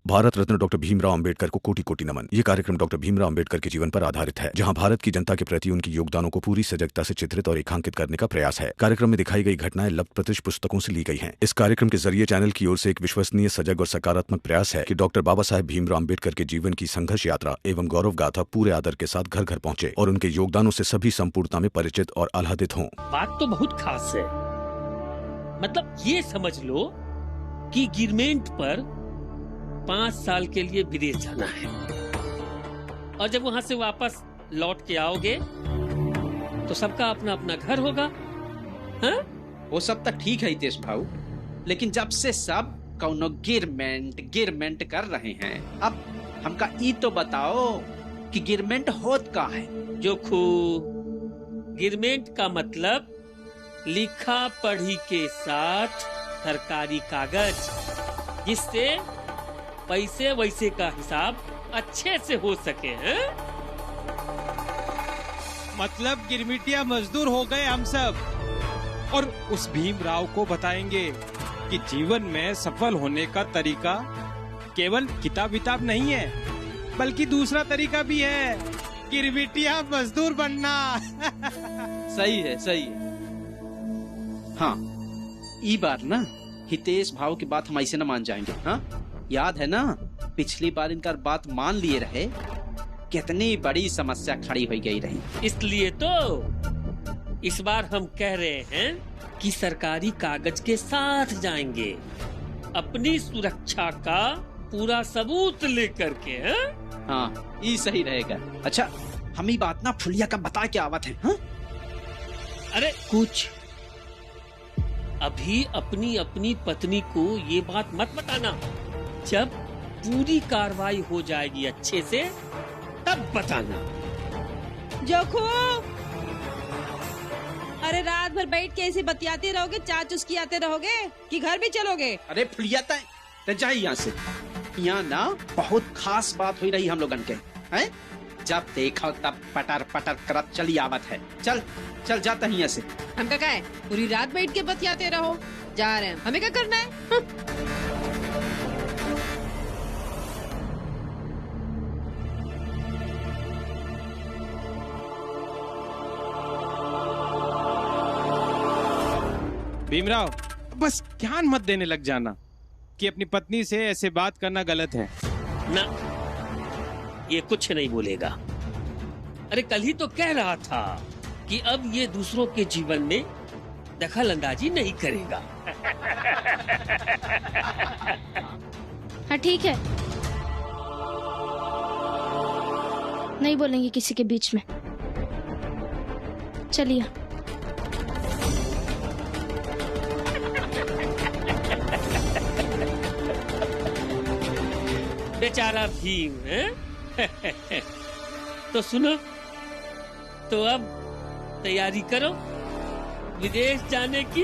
Bharat Ratna doctor Bhimrao Ambedkar को कोटि कोटि नमन। ये कार्यक्रम डॉक्टर भीमराव अंबेडकर के जीवन पर आधारित है, जहां भारत की जनता के प्रति उनके योगदानों को पूरी सजगता से चित्रित और रेखांकित करने का प्रयास है। कार्यक्रम में दिखाई गई घटनाएं लब्ध प्रतिष्ठ पुस्तकों से ली गई हैं। इस कार्यक्रम के जरिए चैनल की ओर से एक विश्वसनीय, सजग और सकारात्मक प्रयास है कि डॉक्टर बाबा साहेब भीमराव अंबेडकर के जीवन की संघर्ष यात्रा एवं गौरव गाथा पूरे आदर के साथ घर घर पहुंचे और उनके योगदानों से सभी संपूर्णता में परिचित और आह्लादित हों। बात तो बहुत खास है। मतलब ये समझ लो कि गिरमेंट पर 5 साल के लिए विदेश जाना है और जब वहां से वापस लौट के आओगे तो सबका अपना अपना घर होगा। हाँ? वो सब तक ठीक है हितेश भाऊ, लेकिन जब से सब कौनो गिरमेंट कर रहे हैं, अब हमका ई तो बताओ कि गिरमेंट होत का है। जोखू, गिरमेंट का मतलब लिखा पढ़ी के साथ सरकारी कागज, जिससे पैसे वैसे का हिसाब अच्छे से हो सके। हैं? मतलब गिरमिटिया मजदूर हो गए हम सब, और उस भीमराव को बताएंगे कि जीवन में सफल होने का तरीका केवल किताब विताब नहीं है, बल्कि दूसरा तरीका भी है, गिरमिटिया मजदूर बनना। सही है, सही है। हाँ, ई बार ना हितेश भाव की बात हम ऐसे न मान जाएंगे। हाँ, याद है ना पिछली बार इनका बात मान लिए रहे, कितनी बड़ी समस्या खड़ी हो गई रही। इसलिए तो इस बार हम कह रहे हैं कि सरकारी कागज के साथ जाएंगे, अपनी सुरक्षा का पूरा सबूत लेकर के। हैं? हाँ, ये सही रहेगा। अच्छा, हम ये बात ना फुलिया का बता के आवत है। हाँ? अरे कुछ अभी अपनी अपनी पत्नी को ये बात मत बताना। जब पूरी कार्रवाई हो जाएगी अच्छे से तब बताना। जोखू, अरे रात भर बैठ के ऐसे बतियाते रहोगे, चा चुस्की आते रहोगे कि घर भी चलोगे? अरे फुलिया तय जाए यहाँ से। यहाँ ना बहुत खास बात हुई रही हम लोगन के। हैं? जब देखो तब पटर पटर करत चली आवत है। चल चल जाता है यहाँ से। हम क्या है, पूरी रात बैठ के बतियाते रहो। जा रहे हैं, हमें क्या करना है? भीमराव, बस ज्ञान मत देने लग जाना कि अपनी पत्नी से ऐसे बात करना गलत है। ना, ये कुछ नहीं बोलेगा। अरे कल ही तो कह रहा था कि अब ये दूसरों के जीवन में दखल अंदाजी नहीं करेगा। हाँ ठीक है, नहीं बोलेंगे किसी के बीच में। चलिए। बेचारा भीम है। तो सुनो, तो अब तैयारी करो विदेश जाने की।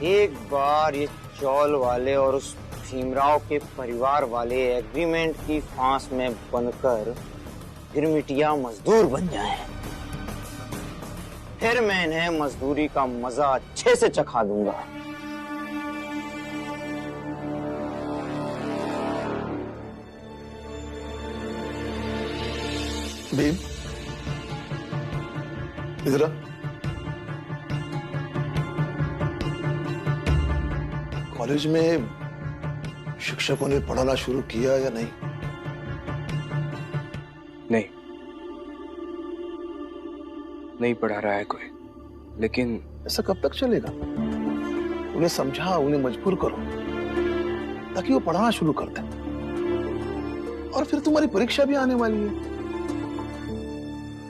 एक बार ये चौल वाले और उस भीमराव के परिवार वाले एग्रीमेंट की फांस में बनकर गिरमिटिया मजदूर बन जाए, फिर मैं इन्हें मजदूरी का मजा अच्छे से चखा दूंगा। भीम, इधर आ। कॉलेज में शिक्षकों ने पढ़ाना शुरू किया या नहीं? नहीं पढ़ा रहा है कोई, लेकिन ऐसा कब तक चलेगा? उन्हें समझा, उन्हें मजबूर करो ताकि वो पढ़ाना शुरू कर दें। और फिर तुम्हारी परीक्षा भी आने वाली है।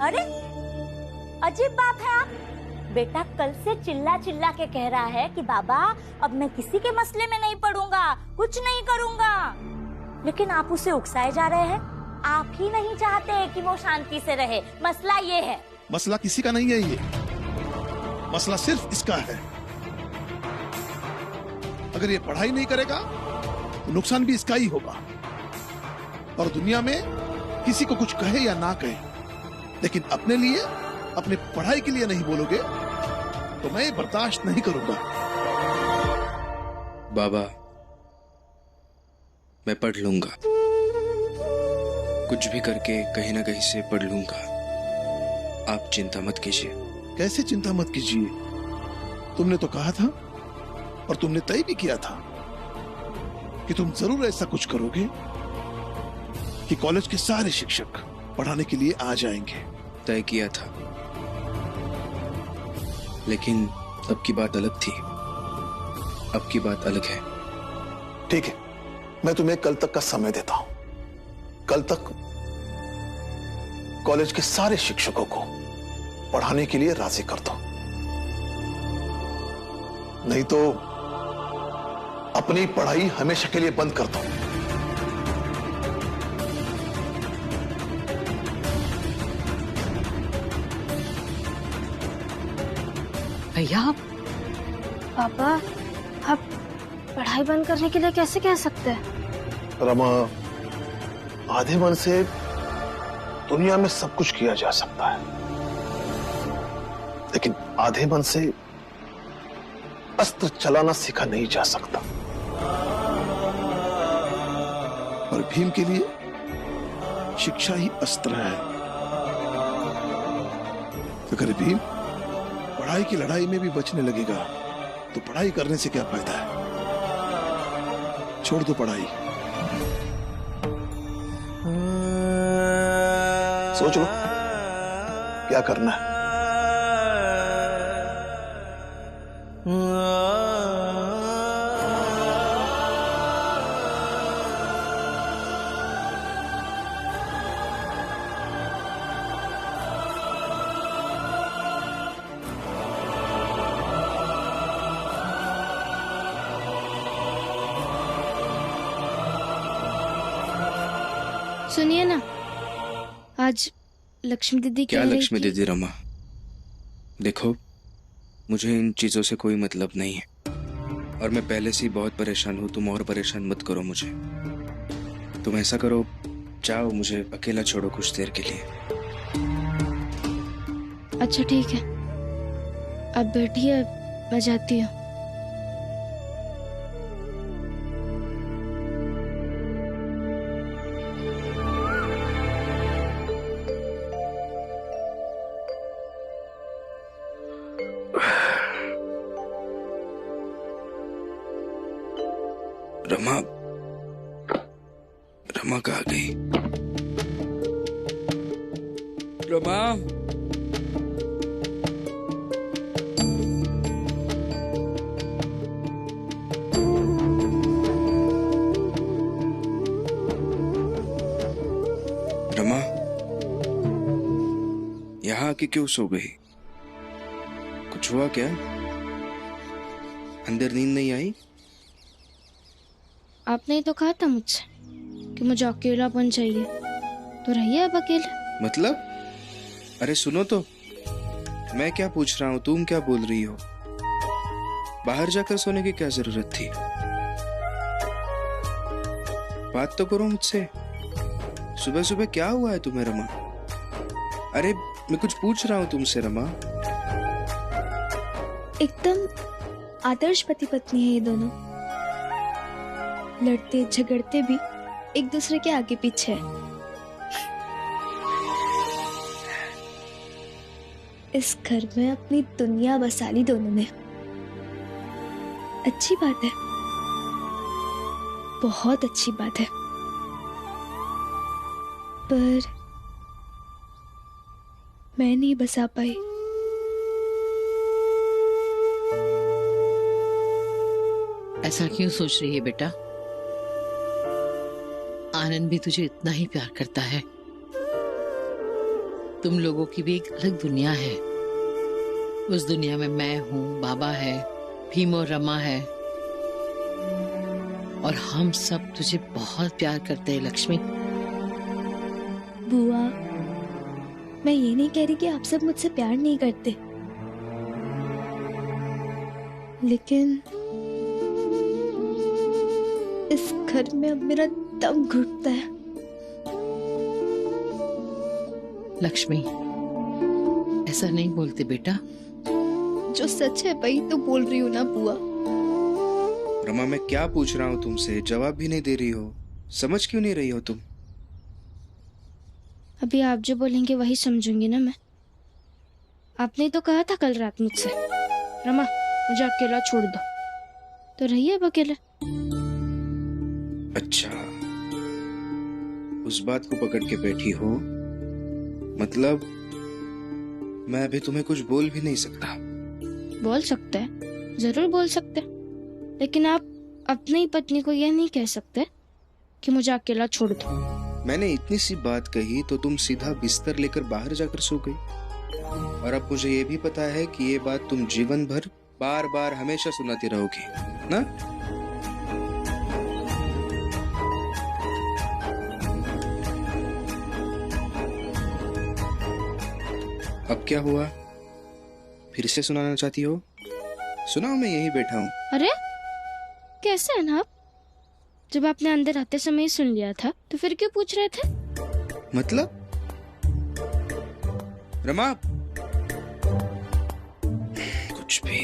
अरे अजीब बात है, आप बेटा कल से चिल्ला चिल्ला के कह रहा है कि बाबा अब मैं किसी के मसले में नहीं पढ़ूंगा, कुछ नहीं करूंगा, लेकिन आप उसे उकसाए जा रहे हैं। आप ही नहीं चाहते कि वो शांति से रहे। मसला ये है। मसला किसी का नहीं है, ये मसला सिर्फ इसका है। अगर ये पढ़ाई नहीं करेगा तो नुकसान भी इसका ही होगा। और दुनिया में किसी को कुछ कहे या ना कहे, लेकिन अपने लिए, अपने पढ़ाई के लिए नहीं बोलोगे तो मैं बर्दाश्त नहीं करूंगा। बाबा, मैं पढ़ लूंगा। कुछ भी करके कहीं ना कहीं से पढ़ लूंगा, आप चिंता मत कीजिए। कैसे चिंता मत कीजिए? तुमने तो कहा था और तुमने तय भी किया था कि तुम जरूर ऐसा कुछ करोगे कि कॉलेज के सारे शिक्षक पढ़ाने के लिए आ जाएंगे। तय किया था, लेकिन अब की बात अलग थी। अब की बात अलग है। ठीक है, मैं तुम्हें कल तक का समय देता हूं। कल तक कॉलेज के सारे शिक्षकों को पढ़ाने के लिए राजी कर दो, नहीं तो अपनी पढ़ाई हमेशा के लिए बंद कर दो। भैया, पापा, आप पढ़ाई बंद करने के लिए कैसे कह सकते हैं? रमा, आधे मन से दुनिया में सब कुछ किया जा सकता है, लेकिन आधे मन से अस्त्र चलाना सीखा नहीं जा सकता। और भीम के लिए शिक्षा ही अस्त्र है। अगर भीम पढ़ाई की लड़ाई में भी बचने लगेगा तो पढ़ाई करने से क्या फायदा है? छोड़ दो पढ़ाई, सोच लो क्या करना है। सुनिए ना, आज लक्ष्मी दीदी क्या लक्ष्मी दीदी? रमा, देखो, मुझे इन चीजों से कोई मतलब नहीं है और मैं पहले से ही बहुत परेशान हूँ। तुम और परेशान मत करो मुझे। तुम ऐसा करो, जाओ, मुझे अकेला छोड़ो कुछ देर के लिए। अच्छा ठीक है, अब बैठिए, मैं जाती हूँ। रमा, रमा कहाँ गई? रमा, रमा, यहाँ आके क्यों सो गई? कुछ हुआ क्या? अंदर नींद नहीं आई? आपने ही तो कहा था मुझसे कि मुझे अकेलापन चाहिए, तो रहिए अब अकेले। मतलब? अरे सुनो तो, मैं क्या पूछ रहा हूँ, तुम क्या बोल रही हो? बाहर जाकर सोने की क्या जरूरत थी? बात तो करो मुझसे। सुबह सुबह क्या हुआ है तुम्हें रमा? अरे मैं कुछ पूछ रहा हूँ तुमसे रमा। एकदम आदर्श पति पत्नी है ये दोनों, लड़ते झगड़ते भी एक दूसरे के आगे पीछे है। इस घर में अपनी दुनिया बसा ली दोनों ने। अच्छी बात है, बहुत अच्छी बात है, पर मैं नहीं बसा पाई। ऐसा क्यों सोच रही है बेटा? आनंद भी तुझे इतना ही प्यार करता है। तुम लोगों की भी एक अलग दुनिया है। उस दुनिया में मैं हूँ, बाबा है, भीम और रमा है, और हम सब तुझे बहुत प्यार करते हैं लक्ष्मी। बुआ, मैं ये नहीं कह रही कि आप सब मुझसे प्यार नहीं करते, लेकिन इस घर में अब मेरा दम घुटता है। लक्ष्मी, ऐसा नहीं बोलते बेटा। जो सच है वही तो बोल रही हूँ ना बुआ। रमा, मैं क्या पूछ रहा हूँ तुमसे, जवाब भी नहीं दे रही हो। समझ क्यों नहीं रही हो तुम? अभी आप जो बोलेंगे वही समझूंगी ना मैं। आपने तो कहा था कल रात मुझसे, रमा मुझे अकेला छोड़ दो, तो रहिए अब अकेले। अच्छा, उस बात को पकड़ के बैठी हो, मतलब मैं अभी तुम्हें कुछ बोल भी नहीं सकता। बोल सकते हैं, जरूर बोल सकते हैं, लेकिन आप अपनी पत्नी को यह नहीं कह सकते कि मुझे अकेला छोड़ दो। मैंने इतनी सी बात कही तो तुम सीधा बिस्तर लेकर बाहर जाकर सो गई, और अब मुझे ये भी पता है कि ये बात तुम जीवन भर बार बार हमेशा सुनाती रहोगी ना? अब क्या हुआ, फिर से सुनाना चाहती हो? सुनाओ, मैं यही बैठा हूँ। अरे कैसे है ना आप? जब आपने अंदर आते समय ही सुन लिया था तो फिर क्यों पूछ रहे थे? मतलब रमा, कुछ भी।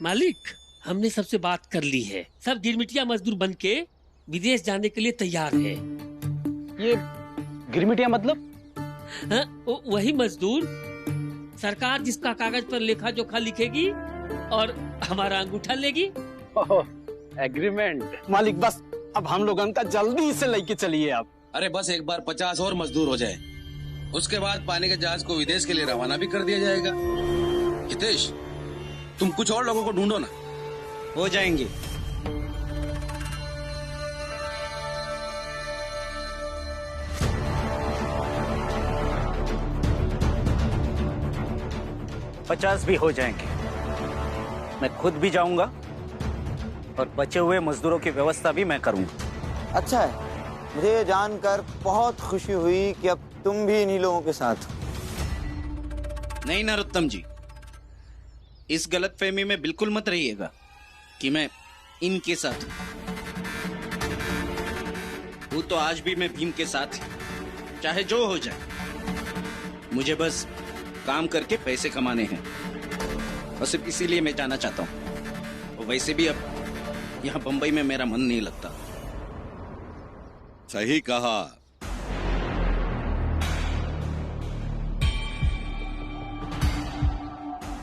मालिक, हमने सबसे बात कर ली है। सब गिरमिटिया मजदूर बन के विदेश जाने के लिए तैयार है। ये गिरमिटिया मतलब? हाँ, वही मजदूर सरकार जिसका कागज पर लेखा जोखा लिखेगी और हमारा अंगूठा लेगी। एग्रीमेंट। मालिक बस अब हम लोग का जल्दी से लेके चलिए आप। अरे बस एक बार 50 और मजदूर हो जाए, उसके बाद पानी के जहाज को विदेश के लिए रवाना भी कर दिया जाएगा। हितेश, तुम कुछ और लोगों को ढूंढो ना। हो जाएंगे। $50 भी हो जाएंगे। मैं खुद भी जाऊंगा और बचे हुए मजदूरों की व्यवस्था भी मैं करूंगा। अच्छा है, मुझे ये जानकर बहुत खुशी हुई कि अब तुम भी इन्हीं लोगों के साथ हो। नहीं नरोत्तम जी, इस गलतफहमी में बिल्कुल मत रहिएगा कि मैं इनके साथ हूं तो आज भी मैं भीम के साथ ही, चाहे जो हो जाए। मुझे बस काम करके पैसे कमाने हैं और सिर्फ इसीलिए मैं जाना चाहता हूँ। और वैसे भी अब यहाँ बंबई में मेरा मन नहीं लगता। सही कहा।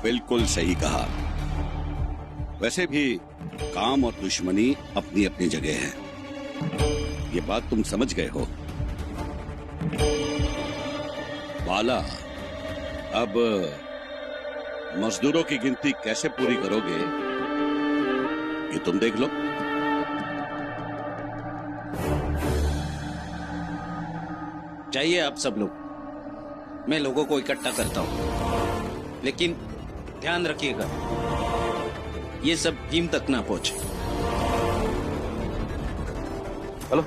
बिल्कुल सही कहा। वैसे भी काम और दुश्मनी अपनी अपनी जगह है, ये बात तुम समझ गए हो। बाला, अब मजदूरों की गिनती कैसे पूरी करोगे ये तुम देख लो। जाइए आप सब लोग, मैं लोगों को इकट्ठा करता हूँ, लेकिन ध्यान रखिएगा ये सब भीम तक ना पहुंचे। चलो।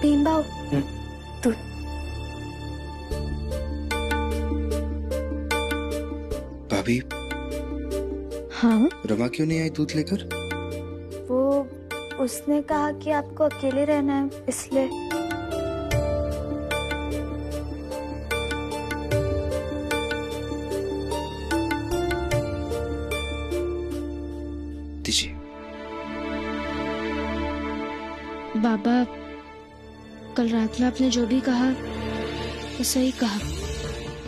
भीमबाऊ, तू भाभी। हाँ? रमा क्यों नहीं आई दूध लेकर? वो उसने कहा कि आपको अकेले रहना है, इसलिए। दीजिए। बाबा, कल रात में आपने जो भी कहा वो सही कहा,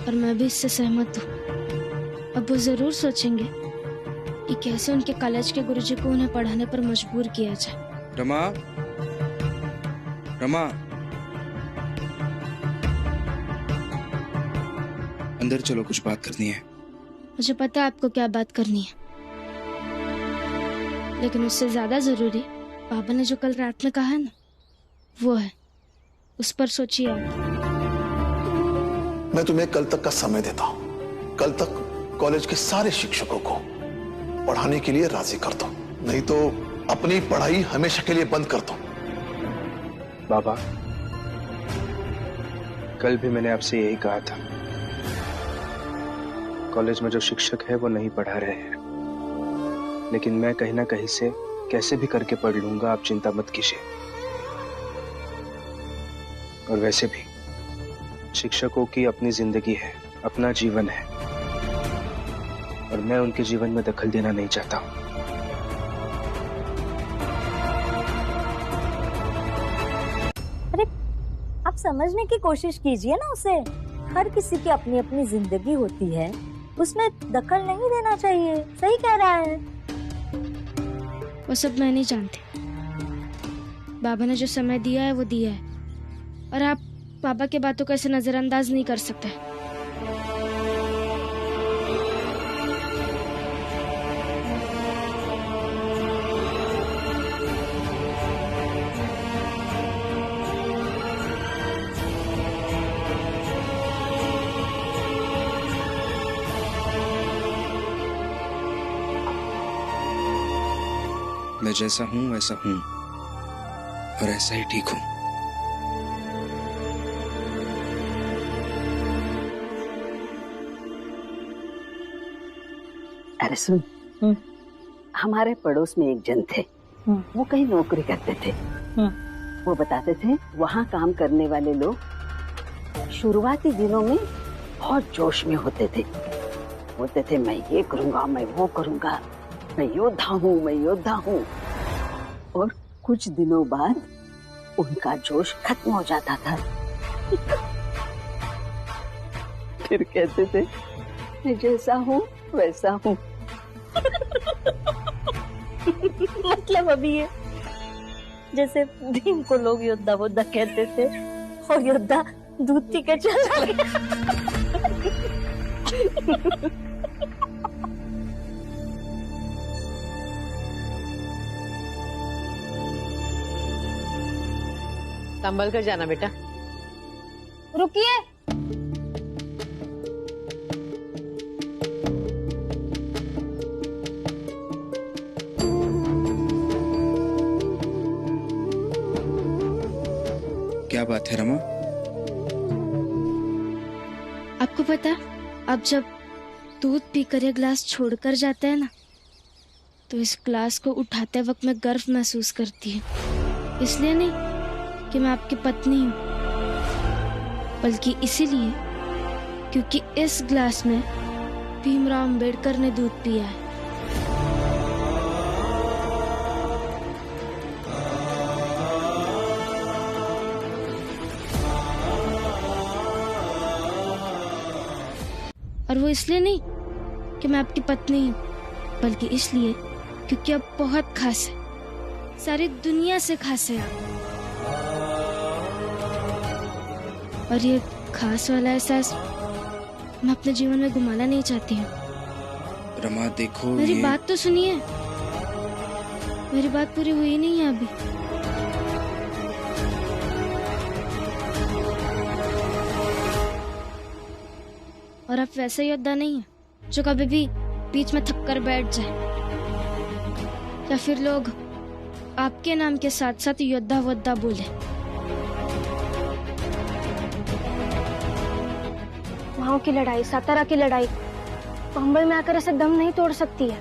और मैं भी इससे सहमत हूँ। अब वो जरूर सोचेंगे कि कैसे उनके कॉलेज के गुरुजी को उन्हें पढ़ाने पर मजबूर किया जाए। रमा, रमा, अंदर चलो, कुछ बात करनी है। मुझे पता है आपको क्या बात करनी है, लेकिन उससे ज्यादा जरूरी बाबा ने जो कल रात में कहा है ना, वो है। उस पर सोचिए आप। मैं तुम्हें कल तक का समय देता हूं। कल तक कॉलेज के सारे शिक्षकों को पढ़ाने के लिए राजी कर दो, नहीं तो अपनी पढ़ाई हमेशा के लिए बंद कर दो। बाबा, कल भी मैंने आपसे यही कहा था। कॉलेज में जो शिक्षक है वो नहीं पढ़ा रहे हैं। लेकिन मैं कहीं ना कहीं से कैसे भी करके पढ़ लूंगा, आप चिंता मत कीजिए। और वैसे भी शिक्षकों की अपनी जिंदगी है, अपना जीवन है, और मैं उनके जीवन में दखल देना नहीं चाहता हूं। अरे आप समझने की कोशिश कीजिए ना उसे। हर किसी की अपनी अपनी जिंदगी होती है, उसमें दखल नहीं देना चाहिए। सही कह रहा है। वो सब मैं नहीं जानती। बाबा ने जो समय दिया है वो दिया है, और आप पापा के बातों को ऐसे नजरअंदाज नहीं कर सकते। मैं जैसा हूं वैसा हूं, और ऐसा ही ठीक हूं। अरे सुन, हमारे पड़ोस में एक जन थे, वो कहीं नौकरी करते थे। वो बताते थे वहाँ काम करने वाले लोग शुरुआती दिनों में बहुत जोश में होते थे। बोलते थे मैं ये करूँगा, मैं वो करूँगा, मैं योद्धा हूँ, मैं योद्धा हूँ। और कुछ दिनों बाद उनका जोश खत्म हो जाता था। फिर कहते थे मैं जैसा हूँ वैसा हूँ। मतलब अभी ये जैसे भीम को लोग योद्धा वोद्धा कहते थे, और योद्धा दूध पी के चला गया। संभल कर जाना बेटा। रुकिए। क्या बात है रमा? आपको पता, अब जब दूध पीकर ये ग्लास छोड़कर जाता है ना, तो इस ग्लास को उठाते वक्त मैं गर्व महसूस करती हूँ। इसलिए नहीं कि मैं आपकी पत्नी हूँ, बल्कि इसीलिए क्योंकि इस ग्लास में भीमराव अंबेडकर ने दूध पिया है। और वो इसलिए नहीं कि मैं आपकी पत्नी हूँ, बल्कि इसलिए क्योंकि आप बहुत खास है, सारी दुनिया से खास है आप। और ये खास वाला एहसास मैं अपने जीवन में घुमाना नहीं चाहती हूँ। रमा देखो, मेरी बात तो सुनिए, मेरी बात पूरी हुई नहीं है अभी। और आप वैसे योद्धा नहीं है जो कभी भी बीच में थक कर बैठ जाए, या फिर लोग आपके नाम के साथ साथ योद्धा वोद्धा बोले। वहाँ की लड़ाई, सातारा की लड़ाई पंबल में आकर ऐसे दम नहीं तोड़ सकती है।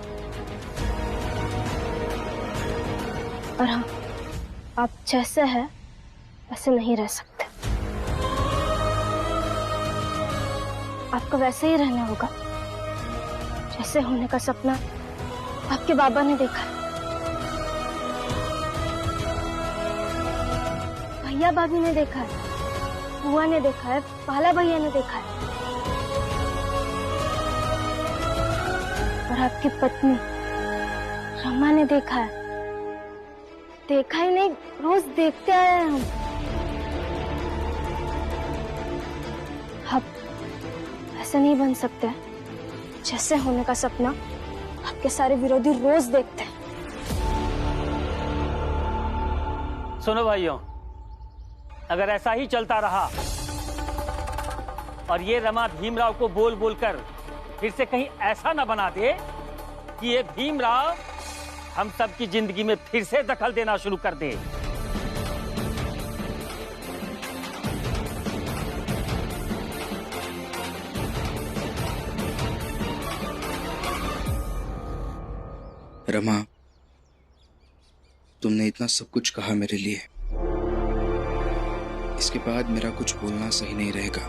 और हाँ, आप जैसे हैं वैसे नहीं रह सकते। आपको वैसे ही रहना होगा जैसे होने का सपना आपके बाबा ने देखा है, भैया भाभी ने देखा है, बुआ ने देखा है, पाला भैया ने देखा है, और आपकी पत्नी रमा ने देखा है। देखा ही नहीं, रोज देखते आए हैं हम। अब ऐसे नहीं बन सकते जैसे होने का सपना आपके सारे विरोधी रोज देखते हैं। सुनो भाइयों, अगर ऐसा ही चलता रहा और ये रमा भीमराव को बोल बोल कर फिर से कहीं ऐसा ना बना दे कि ये भीमराव हम सब की जिंदगी में फिर से दखल देना शुरू कर दे, रमा, तुमने इतना सब कुछ कहा मेरे लिए, इसके बाद मेरा कुछ बोलना सही नहीं रहेगा।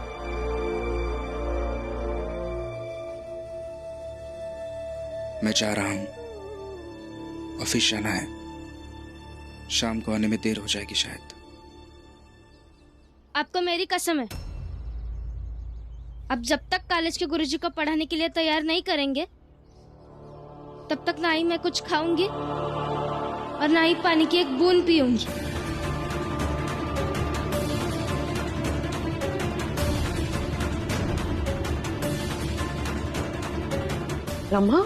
मैं जा रहा हूं, ऑफिस जाना है, शाम को आने में देर हो जाएगी शायद। आपको मेरी कसम है, अब जब तक कॉलेज के गुरुजी को पढ़ाने के लिए तैयार नहीं करेंगे तब तक ना ही मैं कुछ खाऊंगी और ना ही पानी की एक बूंद पीऊंगी। रमा,